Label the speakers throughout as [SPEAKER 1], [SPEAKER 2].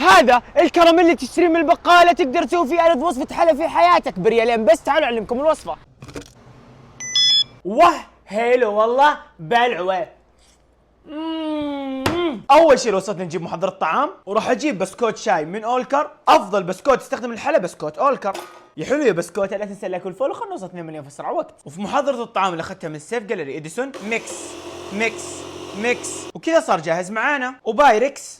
[SPEAKER 1] هذا الكراميل اللي تشتريه من البقالة، تقدر تسوي فيه ألذ وصفة حلا في حياتك بريالين بس. تعالوا أعلمكم الوصفة. واه حلو والله بلعوة. اول شيء وصلت نجيب محضر الطعام، وراح اجيب بسكوت شاي من اولكر. افضل بسكوت تستخدم الحلا بسكوت اولكر. يا حلو يا بسكوت، لا تنسى لايك والفولو، خلنا نوصل 2 مليون في اسرع وقت. وفي محضرة الطعام اللي اخذتها من السيف جاليري اديسون، ميكس ميكس ميكس، وكذا صار جاهز معانا. وبايركس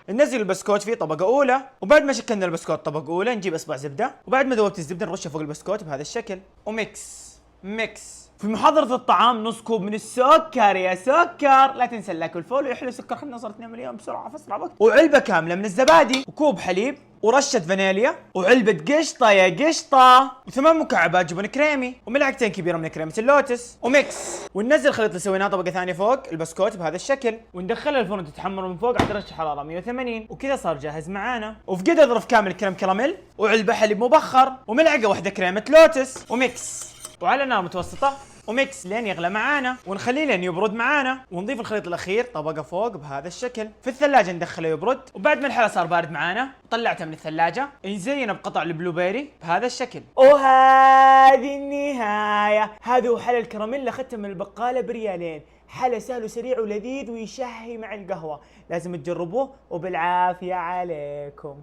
[SPEAKER 1] ننزل البسكوت فيه طبقة أولى، وبعد ما شكلنا البسكوت طبقة أولى نجيب إصبع زبدة، وبعد ما ذوبت الزبدة نرشها فوق البسكوت بهذا الشكل، وميكس ميكس. في محضرة الطعام نص كوب من السكر. يا سكر لا تنسى اللايك والفولو، يحلو سكر، خلينا نوصل 2 مليون بسرعة في أسرع وقت. وعلبة كاملة من الزبادي، وكوب حليب، ورشة فانيليا، وعلبة قشطة يا قشطة، وثمان مكعبات جبن كريمي، وملعقتين كبيرة من كريمة اللوتس، وميكس. وننزل الخليط اللي سويناه طبقة ثانية فوق البسكوت بهذا الشكل، وندخلها الفرن تتحمر من فوق على درجة حرارة 180، وكذا صار جاهز معانا. وفي قدر ظرف كامل كريم كراميل، وعلبة حليب مبخر، وملعقة واحدة كريمة لوتس، وميكس. وعلى نار متوسطة، وميكس لين يغلى معانا، ونخليه لين يبرد معانا، ونضيف الخليط الاخير طبقه فوق بهذا الشكل. في الثلاجه ندخله يبرد، وبعد ما الحلا صار بارد معانا طلعته من الثلاجه، نزينه بقطع البلو بيري بهذا الشكل. وهذه النهايه. هذا هو حلا الكراميل اللي اخذته من البقاله بريالين. حلا سهل وسريع ولذيذ ويشهي مع القهوه، لازم تجربوه وبالعافيه عليكم.